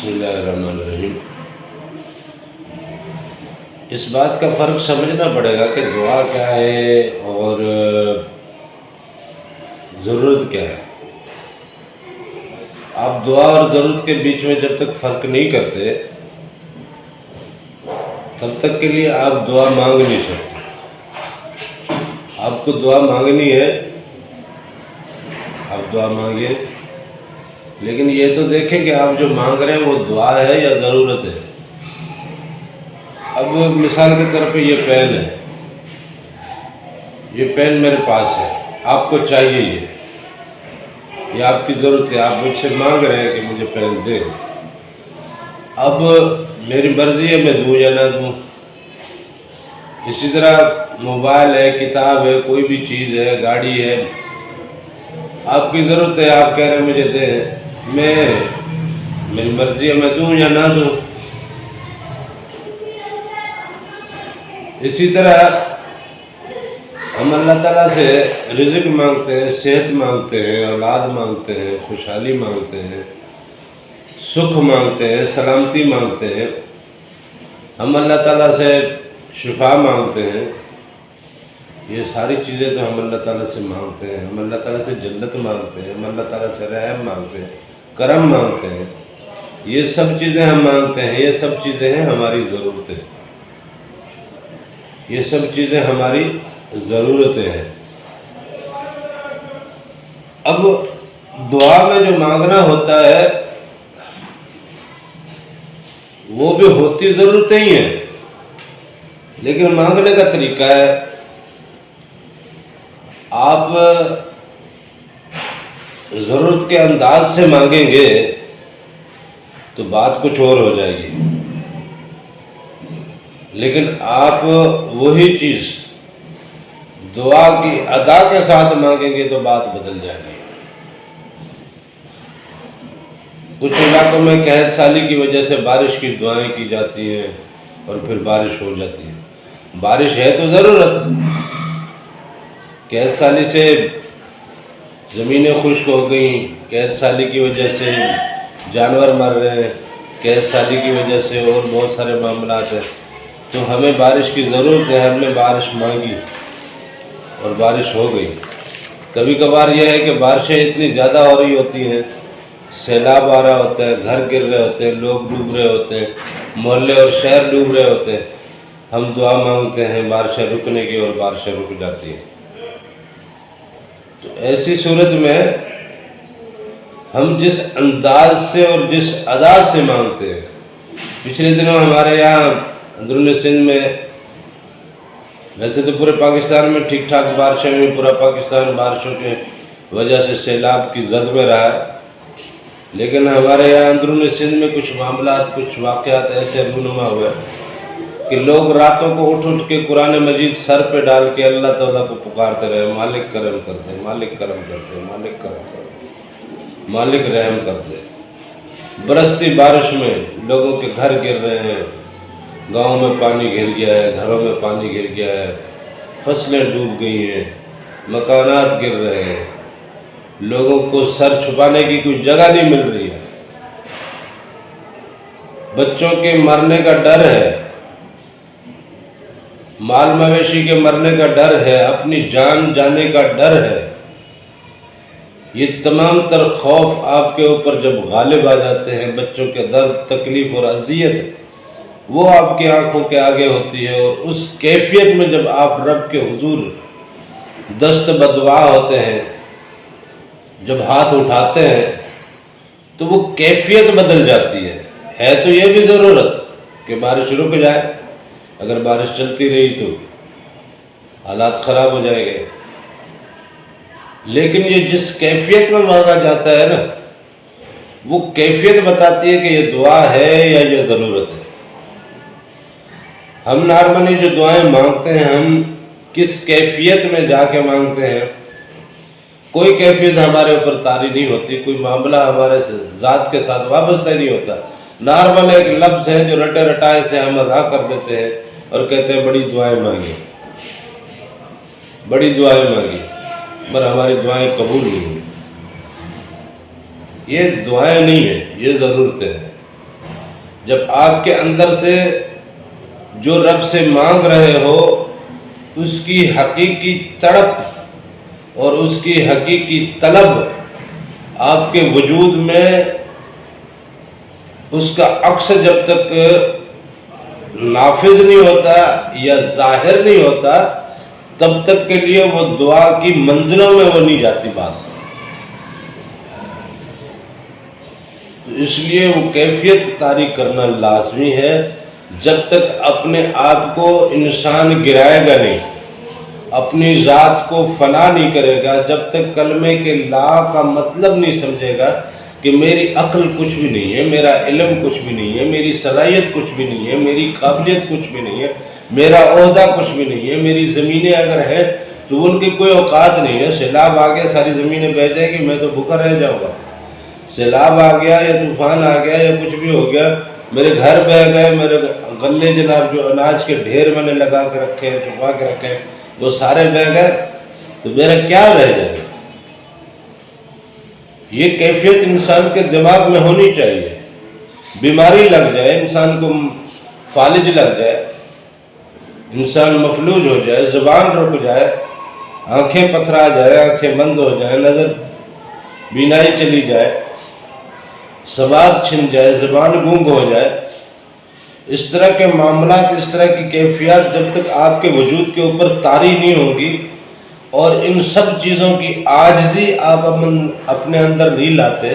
بسم اللہ الرحمن الرحیم۔ اس بات کا فرق سمجھنا پڑے گا کہ دعا کیا ہے اور ضرورت کیا ہے۔ آپ دعا اور ضرورت کے بیچ میں جب تک فرق نہیں کرتے تب تک کے لیے آپ دعا مانگ نہیں سکتے۔ آپ کو دعا مانگنی ہے، آپ دعا مانگیے، لیکن یہ تو دیکھیں کہ آپ جو مانگ رہے ہیں وہ دعا ہے یا ضرورت ہے۔ اب مثال کے طور پہ یہ پین ہے، یہ پین میرے پاس ہے، آپ کو چاہیے، یہ آپ کی ضرورت ہے، آپ مجھ سے مانگ رہے ہیں کہ مجھے پین دیں۔ اب میری مرضی ہے میں دوں یا نہ دوں۔ اسی طرح موبائل ہے، کتاب ہے، کوئی بھی چیز ہے، گاڑی ہے، آپ کی ضرورت ہے، آپ کہہ رہے ہیں مجھے دیں، میری مرضی ہے میں دوں یا نہ دوں۔ اسی طرح ہم اللہ تعالیٰ سے رزق مانگتے ہیں، صحت مانگتے ہیں، اولاد مانگتے ہیں، خوشحالی مانگتے ہیں، سکھ مانگتے ہیں، سلامتی مانگتے ہیں، ہم اللہ تعالیٰ سے شفا مانگتے ہیں۔ یہ ساری چیزیں تو ہم اللہ تعالیٰ سے مانگتے ہیں۔ ہم اللہ تعالیٰ سے جنت مانگتے ہیں، ہم اللہ تعالیٰ سے رحم مانگتے ہیں، کرم مانگتے ہیں۔ یہ سب چیزیں ہم مانگتے ہیں، یہ سب چیزیں ہیں ہماری ضرورتیں، یہ سب چیزیں ہماری ضرورتیں ہیں۔ اب دعا میں جو مانگنا ہوتا ہے وہ بھی ہوتی ضرورتیں ہی ہیں، لیکن مانگنے کا طریقہ ہے۔ آپ ضرورت کے انداز سے مانگیں گے تو بات کچھ اور ہو جائے گی، لیکن آپ وہی چیز دعا کی ادا کے ساتھ مانگیں گے تو بات بدل جائے گی۔ کچھ علاقوں میں قحط سالی کی وجہ سے بارش کی دعائیں کی جاتی ہیں اور پھر بارش ہو جاتی ہے۔ بارش ہے تو ضرورت، قحط سالی سے زمینیں خشک ہو گئیں، قحط سالی کی وجہ سے جانور مر رہے ہیں، قحط سالی کی وجہ سے اور بہت سارے معاملات ہیں، تو ہمیں بارش کی ضرورت ہے۔ ہم نے بارش مانگی اور بارش ہو گئی۔ کبھی کبھار یہ ہے کہ بارشیں اتنی زیادہ ہو رہی ہوتی ہیں، سیلاب آ رہا ہوتا ہے، گھر گر رہے ہوتے ہیں، لوگ ڈوب رہے ہوتے ہیں، محلے اور شہر ڈوب رہے ہوتے ہیں، ہم دعا مانگتے ہیں بارشیں رکنے کی اور بارشیں رک جاتی ہیں۔ تو ایسی صورت میں ہم جس انداز سے اور جس ادا سے مانگتے ہیں، پچھلے دنوں ہمارے یہاں اندرون سندھ میں، ویسے تو پورے پاکستان میں ٹھیک ٹھاک بارشیں ہوئی، پورا پاکستان بارشوں کی وجہ سے سیلاب کی زد میں رہا ہے، لیکن ہمارے یہاں اندرون سندھ میں کچھ معاملات، کچھ واقعات ایسے رونما ہوئے کہ لوگ راتوں کو اٹھ اٹھ کے قرآن مجید سر پہ ڈال کے اللہ تعالیٰ کو پکارتے رہے، مالک کرم کرتے، مالک کرم کرتے، مالک کرم کرتے، مالک رحم کرتے۔ برستی بارش میں لوگوں کے گھر گر رہے ہیں، گاؤں میں پانی گر گیا ہے، گھروں میں پانی گر گیا ہے، فصلیں ڈوب گئی ہیں، مکانات گر رہے ہیں، لوگوں کو سر چھپانے کی کوئی جگہ نہیں مل رہی ہے، بچوں کے مرنے کا ڈر ہے، مال مویشی کے مرنے کا ڈر ہے، اپنی جان جانے کا ڈر ہے۔ یہ تمام تر خوف آپ کے اوپر جب غالب آ جاتے ہیں، بچوں کے درد، تکلیف اور اذیت وہ آپ کی آنکھوں کے آگے ہوتی ہے، اور اس کیفیت میں جب آپ رب کے حضور دست بدعا ہوتے ہیں، جب ہاتھ اٹھاتے ہیں تو وہ کیفیت بدل جاتی ہے تو یہ بھی ضرورت کہ بارش رک جائے، اگر بارش چلتی رہی تو حالات خراب ہو جائیں گے، لیکن یہ جس کیفیت میں مانگا جاتا ہے نا، وہ کیفیت بتاتی ہے کہ یہ دعا ہے یا یہ ضرورت ہے۔ ہم نارملی جو دعائیں مانگتے ہیں، ہم کس کیفیت میں جا کے مانگتے ہیں، کوئی کیفیت ہمارے اوپر طاری نہیں ہوتی، کوئی معاملہ ہمارے ذات کے ساتھ وابستہ نہیں ہوتا، نارمل ایک لفظ ہے جو رٹے رٹائے سے ہم ادا کر دیتے ہیں اور کہتے ہیں بڑی دعائیں مانگی، بڑی دعائیں مانگی، پر ہماری دعائیں قبول نہیں ہوئی۔ یہ دعائیں نہیں ہیں، یہ ضرورتیں ہیں۔ جب آپ کے اندر سے جو رب سے مانگ رہے ہو اس کی حقیقی تڑپ اور اس کی حقیقی طلب آپ کے وجود میں اس کا عکس جب تک نافذ نہیں ہوتا یا ظاہر نہیں ہوتا تب تک کے لیے وہ دعا کی منزلوں میں وہ نہیں جاتی بات. تو اس لیے وہ کیفیت طاری کرنا لازمی ہے. جب تک اپنے آپ کو انسان گرائے گا نہیں، اپنی ذات کو فنا نہیں کرے گا، جب تک کلمے کے لا کا مطلب نہیں سمجھے گا کہ میری عقل کچھ بھی نہیں ہے، میرا علم کچھ بھی نہیں ہے، میری صلاحیت کچھ بھی نہیں ہے، میری قابلیت کچھ بھی نہیں ہے، میرا عہدہ کچھ بھی نہیں ہے، میری زمینیں اگر ہیں تو ان کی کوئی اوقات نہیں ہے. سیلاب آ گیا ساری زمینیں بہہ جائے گی، میں تو بھوکا رہ جاؤں گا. سیلاب آ گیا یا طوفان آ گیا یا کچھ بھی ہو گیا، میرے گھر بہہ گئے، میرے غلے جناب جو اناج کے ڈھیر میں نے لگا کے رکھے ہیں، چھپا کے رکھے ہیں، وہ سارے بہہ گئے تو میرا کیا رہ جائے گا؟ یہ کیفیت انسان کے دماغ میں ہونی چاہیے. بیماری لگ جائے، انسان کو فالج لگ جائے، انسان مفلوج ہو جائے، زبان رک جائے، آنکھیں پتھرا جائے، آنکھیں بند ہو جائیں، نظر بینائی چلی جائے، سواد چھن جائے، زبان گونگ ہو جائے، اس طرح کے معاملات، اس طرح کی کیفیات جب تک آپ کے وجود کے اوپر طاری نہیں ہوگی اور ان سب چیزوں کی عاجزی آپ اپنے اندر نہیں لاتے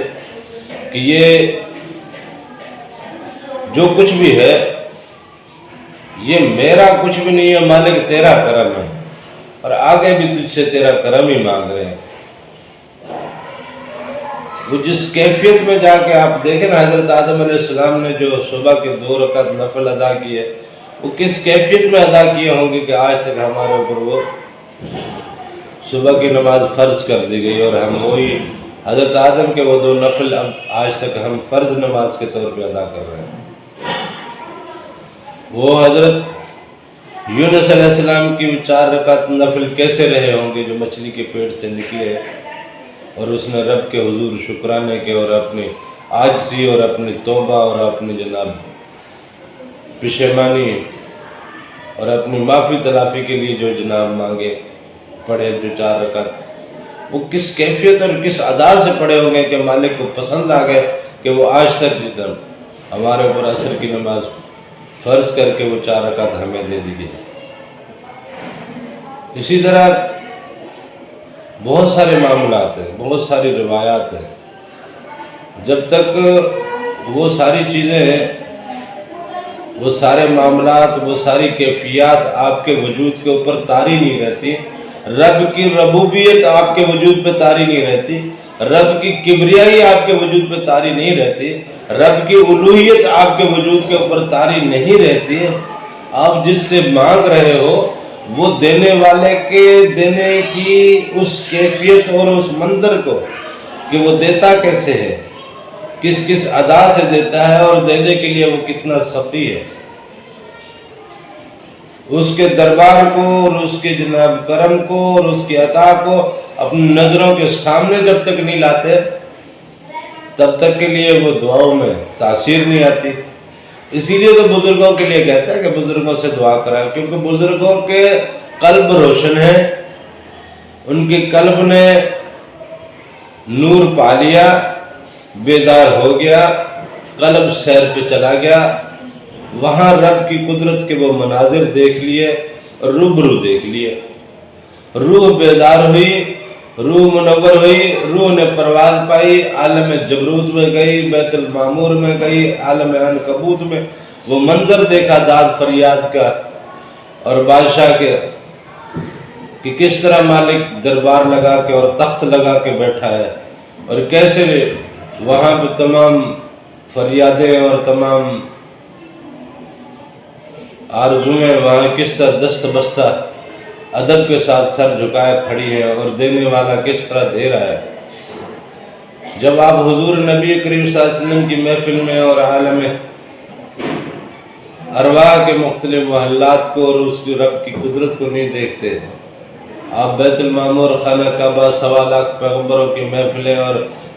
کہ یہ جو کچھ بھی ہے یہ میرا کچھ بھی نہیں ہے، مالک تیرا کرم ہے، اور آگے بھی تجھ سے تیرا کرم ہی مانگ رہے ہیں. وہ جس کیفیت میں جا کے آپ دیکھیں نا، حضرت آدم علیہ السلام نے جو صبح کے 2 رکعت نفل ادا کیے، وہ کس کیفیت میں ادا کیے ہوں گے کہ آج تک ہمارے اوپر وہ صبح کی نماز فرض کر دی گئی اور ہم وہی حضرت آدم کے وہ 2 نفل اب آج تک ہم فرض نماز کے طور پہ ادا کر رہے ہیں. وہ حضرت یونس علیہ السلام کی 4 رکعت نفل کیسے رہے ہوں گے جو مچھلی کے پیٹ سے نکلے اور اس نے رب کے حضور شکرانے کے اور اپنی عاجزی اور اپنی توبہ اور اپنی جناب پشیمانی اور اپنی معافی تلافی کے لیے جو جناب مانگے پڑھے جو 4 رکعت، وہ کس کیفیت اور کس ادا سے پڑھے ہوں گے کہ مالک کو پسند آ گئے کہ وہ آج تک جناب ہمارے اوپر عصر کی نماز فرض کر کے وہ 4 رکعت ہمیں دے دیجیے. اسی طرح بہت سارے معاملات ہیں، بہت ساری روایات ہیں. جب تک وہ ساری چیزیں، وہ سارے معاملات، وہ ساری کیفیات آپ کے وجود کے اوپر طاری نہیں رہتی، رب کی ربوبیت آپ کے وجود پہ طاری نہیں رہتی، رب کی کبریائی آپ کے وجود پہ طاری نہیں رہتی، رب کی الوہیت آپ کے وجود کے اوپر طاری نہیں رہتی، آپ جس سے مانگ رہے ہو وہ دینے والے کے دینے کی اس کیفیت اور اس منظر کو کہ وہ دیتا کیسے ہے، کس کس ادا سے دیتا ہے اور دینے کے لیے وہ کتنا سخی ہے، اس کے دربار کو اور اس کے جناب کرم کو اور اس کی عطا کو اپنی نظروں کے سامنے جب تک نہیں لاتے تب تک کے لیے وہ دعاؤں میں تاثیر نہیں آتی. اسی لیے تو بزرگوں کے لیے کہتا ہے کہ بزرگوں سے دعا کرائیں، کیونکہ بزرگوں کے قلب روشن ہے، ان کی قلب نے نور پا لیا، بیدار ہو گیا، قلب سیر پہ چلا گیا، وہاں رب کی قدرت کے وہ مناظر دیکھ لیے، روبرو دیکھ لیے، روح بیدار ہوئی، روح منور ہوئی، روح نے پرواز پائی، عالم جبروت میں گئی، بیت المعمور میں گئی، عالم عنکبوت میں وہ منظر دیکھا داد فریاد کا اور بادشاہ کے کہ کس طرح مالک دربار لگا کے اور تخت لگا کے بیٹھا ہے اور کیسے وہاں پہ تمام فریادیں اور تمام آرزویں وہاں کس طرح دست بستہ ادب کے ساتھ سر جھکائے کھڑی ہیں اور دینے والا کس طرح دے رہا ہے. جب آپ حضور نبی کریم صلی اللہ علیہ وسلم کی محفل میں اور عالم ارواح کے مختلف محلات کو اور اس کی رب کی قدرت کو نہیں دیکھتے، آپ بیت المعمور، خانہ کعبہ، 1.25 لاکھ پیغمبروں کی محفلیں اور